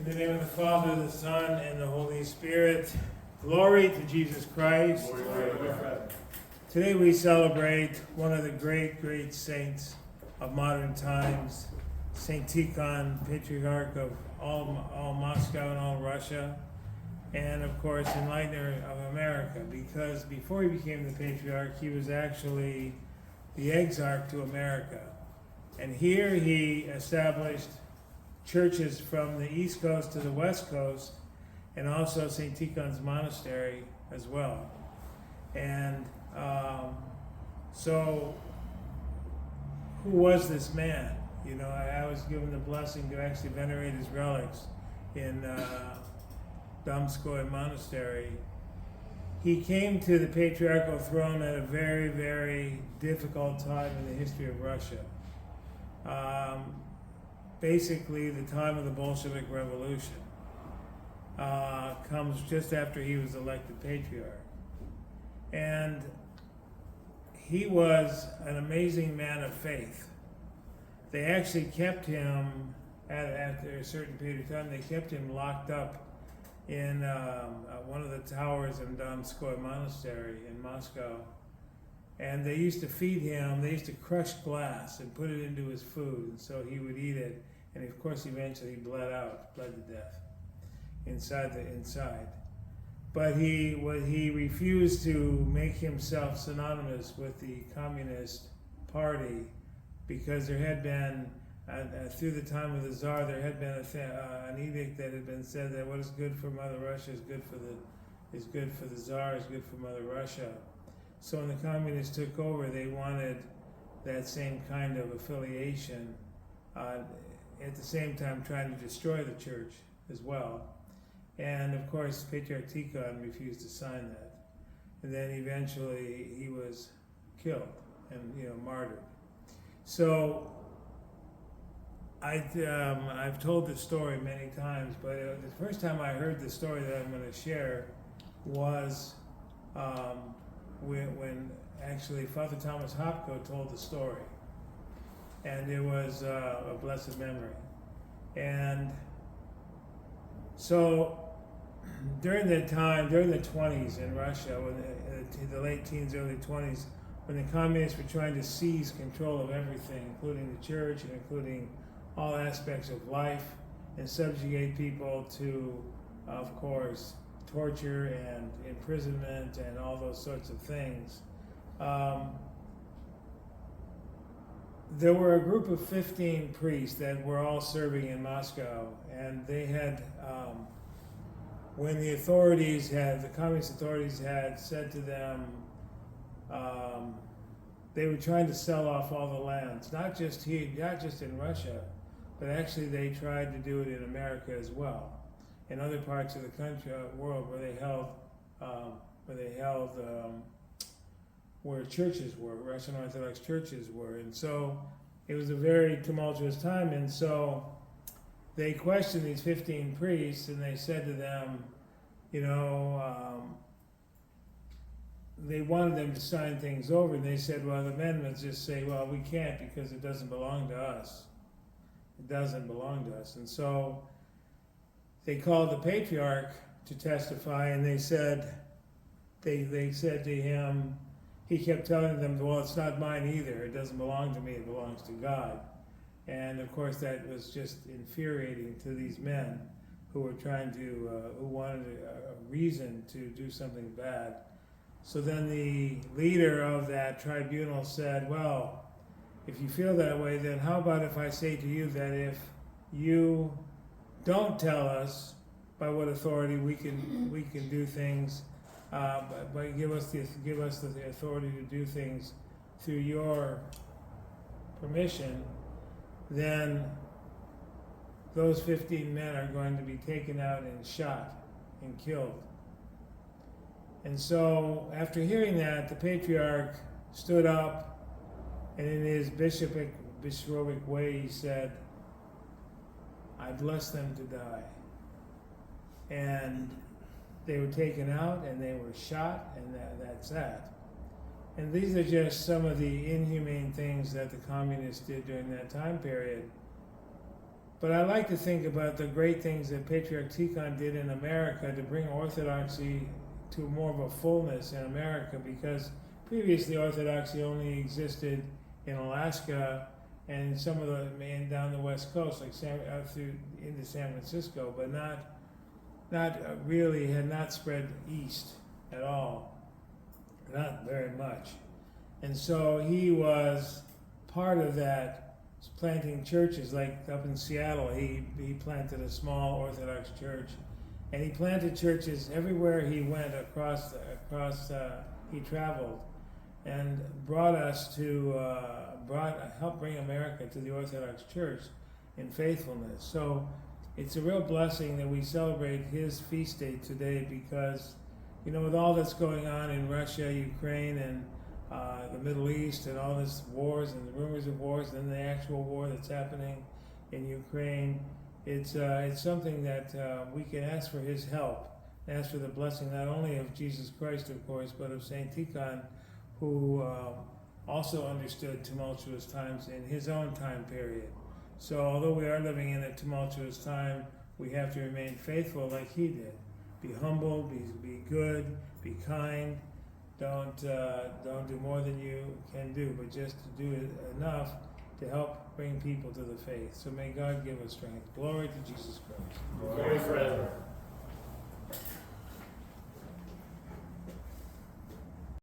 In the name of the Father, the Son, and the Holy Spirit. Glory to Jesus Christ. Glory to God. Today we celebrate one of the great saints of modern times, Saint Tikhon, Patriarch of all Moscow and all Russia, and of course enlightener of America, because before he became the Patriarch, he was actually the exarch to America. And here he established churches from the East Coast to the West Coast, and also St. Tikhon's Monastery as well. And so, who was this man? You know, I was given the blessing to actually venerate his relics in Domskoye Monastery. He came to the patriarchal throne at a very difficult time in the history of Russia. Basically, the time of the Bolshevik Revolution comes just after he was elected patriarch. And he was an amazing man of faith. They actually kept him, after a certain period of time, they kept him locked up in one of the towers in Domskoye Monastery in Moscow. And they used to feed him, they used to crush glass and put it into his food, and so he would eat it. And of course, eventually he bled to death inside. But he refused to make himself synonymous with the Communist Party, because there had been, through the time of the Tsar, there had been an edict that had been said that what is good for Mother Russia is good for the Tsar, is good for Mother Russia. So when the communists took over, they wanted that same kind of affiliation, at the same time trying to destroy the church as well. And of course, Patriarch Tikhon refused to sign that. And then eventually he was killed and martyred. So I've told this story many times, but the first time I heard the story that I'm going to share was when actually Father Thomas Hopko told the story, and it was a blessed memory. And so during that time, during the 20s in Russia, when the late teens, early 20s, when the communists were trying to seize control of everything, including the church and including all aspects of life, and subjugate people to, of course, torture and imprisonment and all those sorts of things. There were a group of 15 priests that were all serving in Moscow, and they had, when the communist authorities had said to them, they were trying to sell off all the lands, not just in Russia, but actually they tried to do it in America as well, in other parts of the country, world where they held, where churches were, Russian Orthodox churches were. And so it was a very tumultuous time, and so they questioned these 15 priests, and they said to them, they wanted them to sign things over, and they said, well, the men would just say, well, we can't because it doesn't belong to us. It doesn't belong to us. And so they called the patriarch to testify, and they said to him, he kept telling them, well, it's not mine either. It doesn't belong to me. It belongs to God. And of course, that was just infuriating to these men who were who wanted a reason to do something bad. So then the leader of that tribunal said, well, if you feel that way, then how about if I say to you that if you don't tell us by what authority we can do things, but give us the authority to do things through your permission, then those 15 men are going to be taken out and shot and killed. And so after hearing that, the patriarch stood up, and in his bishopric way he said, I bless them to die. And they were taken out and they were shot, and that's that. And these are just some of the inhumane things that the communists did during that time period. But I like to think about the great things that Patriarch Tikhon did in America to bring Orthodoxy to more of a fullness in America, because previously Orthodoxy only existed in Alaska and some of the and down the West Coast, like through into San Francisco, but not really had not spread east at all, not very much. And so he was part of that, planting churches. Like up in Seattle, he planted a small Orthodox church, and he planted churches everywhere he went across he traveled, and brought us to helped bring America to the Orthodox Church in faithfulness. So it's a real blessing that we celebrate his feast day today, because with all that's going on in Russia, Ukraine, and the Middle East, and all this wars and the rumors of wars, and then the actual war that's happening in Ukraine, it's something that we can ask for his help, ask for the blessing not only of Jesus Christ, of course, but of Saint Tikhon, who also understood tumultuous times in his own time period. So although we are living in a tumultuous time, we have to remain faithful like he did. Be humble, be good, be kind. Don't do more than you can do, but just to do it enough to help bring people to the faith. So may God give us strength. Glory to Jesus Christ. Glory forever.